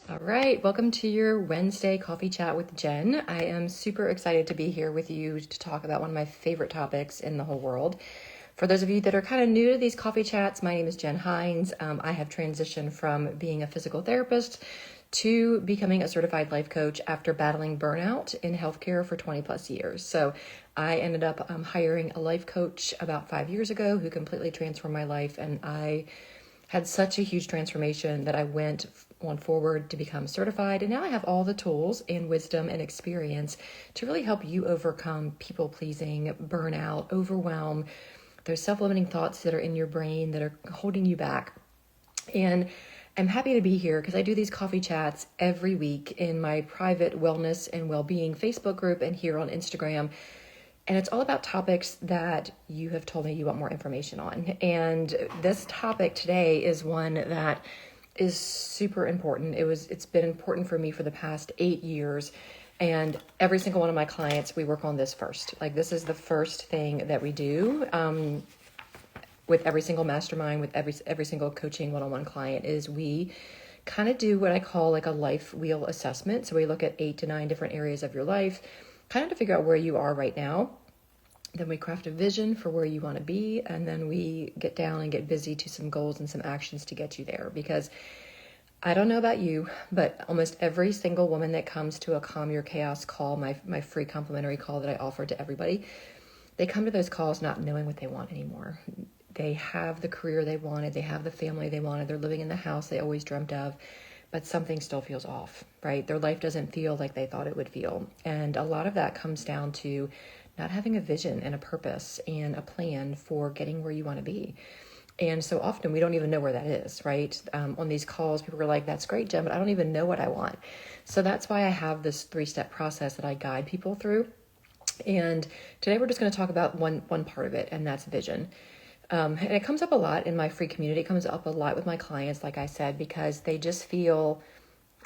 All right, welcome to your Wednesday coffee chat with Jen. I am super excited to be here with you to talk about one of my favorite topics in the whole world. For those of you that are kind of new to these coffee chats, my name is Jenn Hines. I have transitioned from being a physical therapist to becoming a certified life coach after battling burnout in healthcare for 20 plus years. So I ended up hiring a life coach about 5 years ago who completely transformed my life, and I had such a huge transformation that I went on forward to become certified. And now I have all the tools and wisdom and experience to really help you overcome people pleasing, burnout, overwhelm, those self-limiting thoughts that are in your brain that are holding you back. And I'm happy to be here because I do these coffee chats every week in my private wellness and well-being Facebook group and here on Instagram. And it's all about topics that you have told me you want more information on. And this topic today is one that is super important. It's been important for me for the past 8 years. And every single one of my clients, we work on this first. Like, this is the first thing that we do with every single mastermind, with every single coaching one-on-one client, is we kind of do what I call like a life wheel assessment. So we look at 8 to 9 different areas of your life, kind of to figure out where you are right now. Then we craft a vision for where you want to be, and then we get down and get busy to some goals and some actions to get you there. Because I don't know about you, but almost every single woman that comes to a Calm Your Chaos call, my free complimentary call that I offer to everybody, they come to those calls not knowing what they want anymore. They have the career they wanted, they have the family they wanted, they're living in the house they always dreamt of, but something still feels off, right? Their life doesn't feel like they thought it would feel. And a lot of that comes down to not having a vision and a purpose and a plan for getting where you want to be. And so often we don't even know where that is, right? On these calls, people are like, that's great, Jen, but I don't even know what I want. So that's why I have this 3-step process that I guide people through. And today we're just going to talk about one part of it, and that's vision. And it comes up a lot in my free community. It comes up a lot with my clients, like I said, because they just feel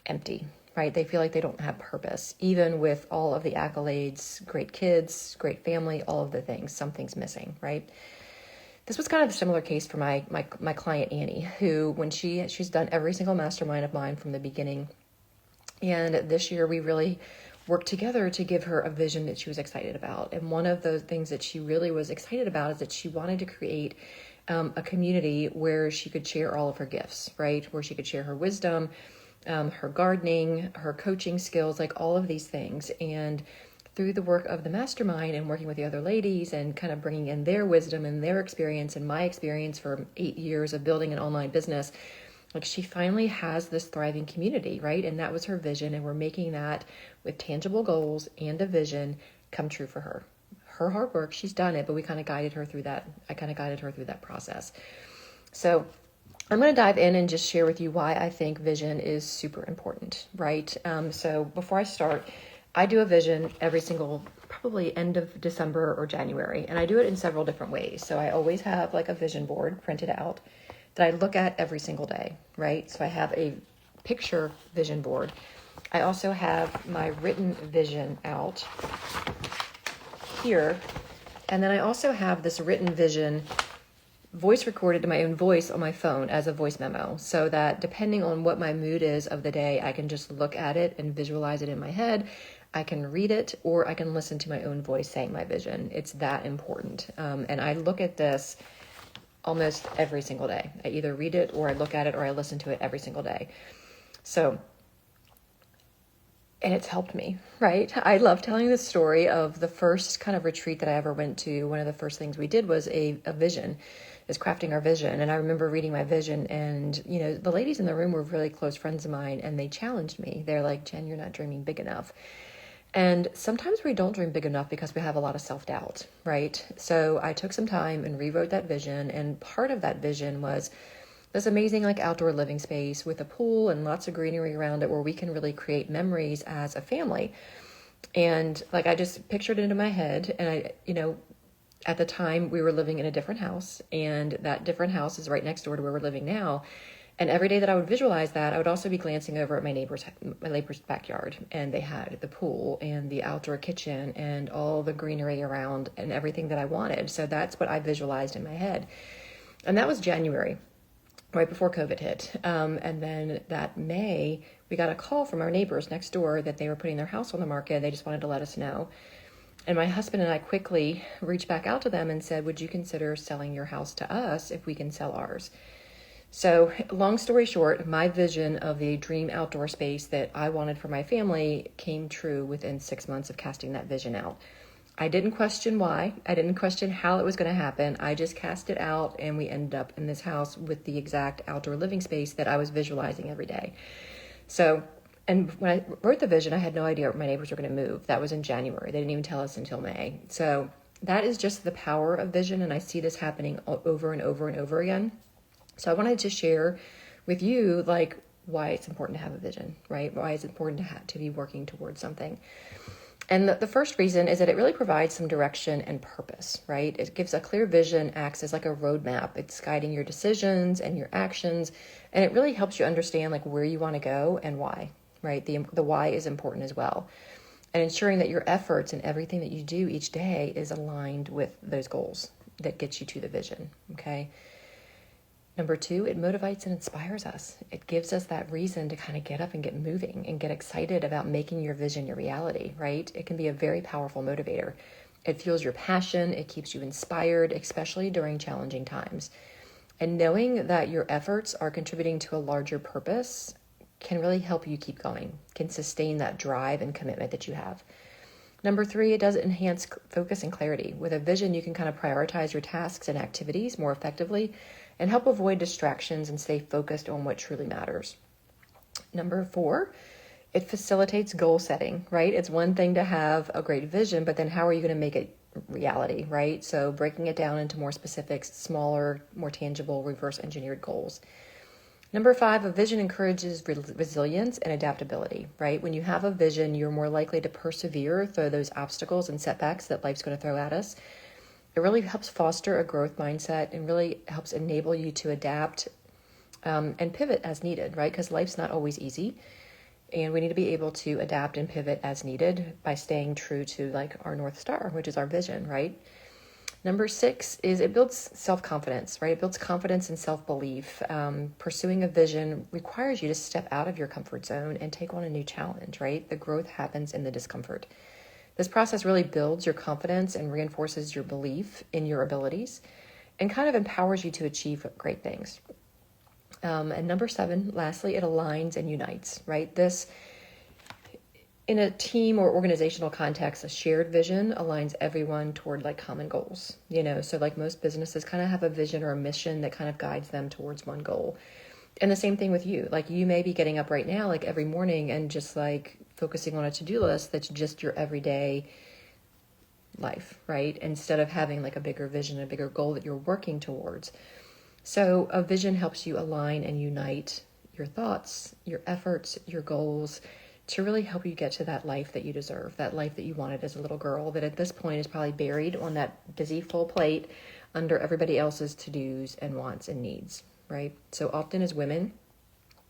empty, right? They feel like they don't have purpose. Even with all of the accolades, great kids, great family, all of the things, something's missing, right? This was kind of a similar case for my client, Annie, who when she's done every single mastermind of mine from the beginning. And this year we really worked together to give her a vision that she was excited about. And one of the things that she really was excited about is that she wanted to create a community where she could share all of her gifts, right? Where she could share her wisdom, her gardening, her coaching skills, like all of these things. And through the work of the mastermind and working with the other ladies and kind of bringing in their wisdom and their experience and my experience for 8 years of building an online business, like she finally has this thriving community, right? And that was her vision. And we're making that with tangible goals and a vision come true for her. Her hard work, she's done it, but we kind of guided her through that. I kind of guided her through that process. So I'm going to dive in and just share with you why I think vision is super important, right? So before I start, I do a vision every single, probably end of December or January, and I do it in several different ways. So I always have like a vision board printed out that I look at every single day, right? So I have a picture vision board. I also have my written vision out here, and then I also have this written vision voice recorded to my own voice on my phone as a voice memo, so that depending on what my mood is of the day, I can just look at it and visualize it in my head. I can read it, or I can listen to my own voice saying my vision. It's that important. And I look at this almost every single day. I either read it or I look at it or I listen to it every single day. So, and it's helped me, right? I love telling the story of the first kind of retreat that I ever went to. One of the first things we did was a vision, is crafting our vision. And I remember reading my vision, and, you know, the ladies in the room were really close friends of mine, and they challenged me. They're like, Jen, you're not dreaming big enough. And sometimes we don't dream big enough because we have a lot of self-doubt, right? So I took some time and rewrote that vision. And part of that vision was this amazing like outdoor living space with a pool and lots of greenery around it where we can really create memories as a family. And like, I just pictured it into my head, and I, you know, at the time we were living in a different house, and that different house is right next door to where we're living now. And every day that I would visualize that, I would also be glancing over at my neighbor's backyard, and they had the pool and the outdoor kitchen and all the greenery around and everything that I wanted. So that's what I visualized in my head. And that was January, right before COVID hit. And then that May, we got a call from our neighbors next door that they were putting their house on the market. They just wanted to let us know. And my husband and I quickly reached back out to them and said, would you consider selling your house to us if we can sell ours? So long story short, my vision of the dream outdoor space that I wanted for my family came true within 6 months of casting that vision out. I didn't question why. I didn't question how it was going to happen. I just cast it out, and we ended up in this house with the exact outdoor living space that I was visualizing every day. So, and when I wrote the vision, I had no idea my neighbors were going to move. That was in January. They didn't even tell us until May. So that is just the power of vision, and I see this happening over and over and over again. So I wanted to share with you, like, why it's important to have a vision, right? Why it's important to be working towards something. And the first reason is that it really provides some direction and purpose, right? It gives a clear vision, acts as like a roadmap. It's guiding your decisions and your actions, and it really helps you understand like where you want to go and why, right? The why is important as well. And ensuring that your efforts and everything that you do each day is aligned with those goals that get you to the vision, okay? Number 2, it motivates and inspires us. It gives us that reason to kind of get up and get moving and get excited about making your vision your reality, right? It can be a very powerful motivator. It fuels your passion. It keeps you inspired, especially during challenging times. And knowing that your efforts are contributing to a larger purpose can really help you keep going, can sustain that drive and commitment that you have. Number 3, it does enhance focus and clarity. With a vision, you can kind of prioritize your tasks and activities more effectively and help avoid distractions and stay focused on what truly matters. Number 4, it facilitates goal setting, right? It's one thing to have a great vision, but then how are you going to make it reality, right? So breaking it down into more specific, smaller, more tangible, reverse engineered goals. Number 5, a vision encourages resilience and adaptability, right? When you have a vision, you're more likely to persevere through those obstacles and setbacks that life's going to throw at us. It really helps foster a growth mindset and really helps enable you to adapt and pivot as needed, right? Because life's not always easy, and we need to be able to adapt and pivot as needed by staying true to like our North Star, which is our vision, right? Number 6 is it builds self-confidence, right? It builds confidence and self-belief. Pursuing a vision requires you to step out of your comfort zone and take on a new challenge, right? The growth happens in the discomfort. This process really builds your confidence and reinforces your belief in your abilities and kind of empowers you to achieve great things. And number 7, lastly, it aligns and unites, right? This, in a team or organizational context, a shared vision aligns everyone toward like common goals, so like most businesses kind of have a vision or a mission that kind of guides them towards one goal. And the same thing with you. Like you may be getting up right now, like every morning and just like focusing on a to-do list that's just your everyday life, right? Instead of having like a bigger vision, a bigger goal that you're working towards. So a vision helps you align and unite your thoughts, your efforts, your goals to really help you get to that life that you deserve, that life that you wanted as a little girl that at this point is probably buried on that busy full plate under everybody else's to-dos and wants and needs, right? So often as women,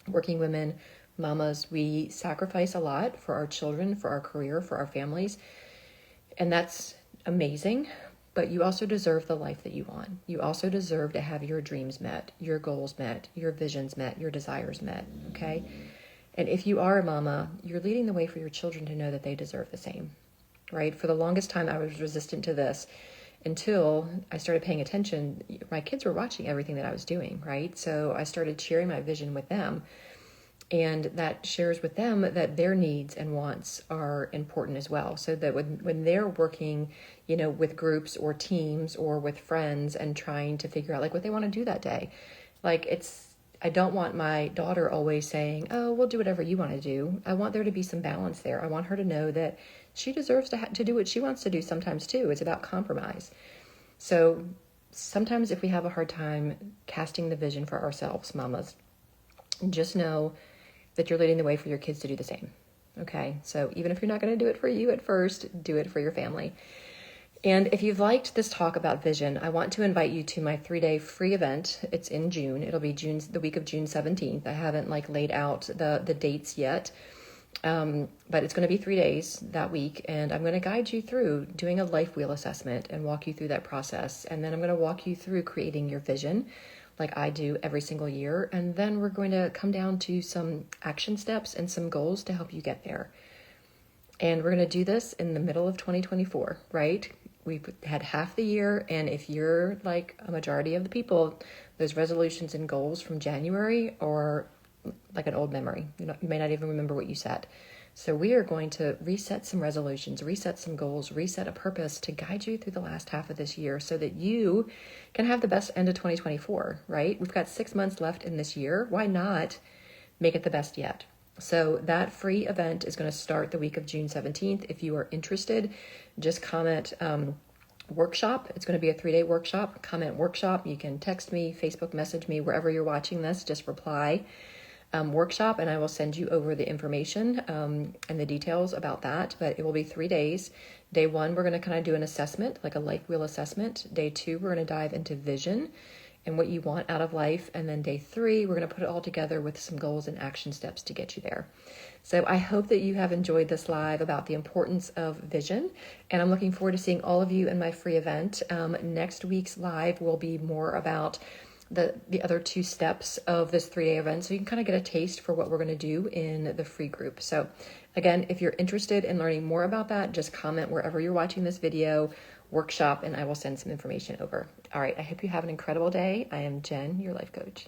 working women, mamas, we sacrifice a lot for our children, for our career, for our families. And that's amazing, but you also deserve the life that you want. You also deserve to have your dreams met, your goals met, your visions met, your desires met, okay? And if you are a mama, you're leading the way for your children to know that they deserve the same, right? For the longest time, I was resistant to this until I started paying attention. My kids were watching everything that I was doing, right? So I started sharing my vision with them. And that shares with them that their needs and wants are important as well. So that when they're working, with groups or teams or with friends and trying to figure out like what they want to do that day, I don't want my daughter always saying, oh, we'll do whatever you want to do. I want there to be some balance there. I want her to know that she deserves to do what she wants to do sometimes too. It's about compromise. So sometimes if we have a hard time casting the vision for ourselves, mamas, just know that you're leading the way for your kids to do the same. Okay, so even if you're not going to do it for you at first, do it for your family. And if you've liked this talk about vision, I want to invite you to my 3-day free event. It's in June. It'll be the week of June 17th. I haven't laid out the dates yet, but it's going to be 3 days that week. And I'm going to guide you through doing a life wheel assessment and walk you through that process. And then I'm going to walk you through creating your vision, like I do every single year. And then we're going to come down to some action steps and some goals to help you get there. And we're going to do this in the middle of 2024, right? We've had half the year, and if you're like a majority of the people, those resolutions and goals from January are like an old memory. You may not even remember what you said. So we are going to reset some resolutions, reset some goals, reset a purpose to guide you through the last half of this year so that you can have the best end of 2024, right? We've got 6 months left in this year. Why not make it the best yet? So that free event is going to start the week of June 17th. If you are interested, just comment workshop. It's going to be a 3-day workshop. Comment workshop. You can text me, Facebook message me, wherever you're watching this. Just reply workshop, and I will send you over the information and the details about that. But it will be 3 days. Day 1, we're going to kind of do an assessment, like a life wheel assessment. Day 2, we're going to dive into vision and what you want out of life. And then day 3, we're going to put it all together with some goals and action steps to get you there. So I hope that you have enjoyed this live about the importance of vision. And I'm looking forward to seeing all of you in my free event. Next week's live will be more about the other 2 steps of this 3-day event. So you can kind of get a taste for what we're going to do in the free group. So again, if you're interested in learning more about that, just comment wherever you're watching this video, workshop, and I will send some information over. All right. I hope you have an incredible day. I am Jen, your life coach.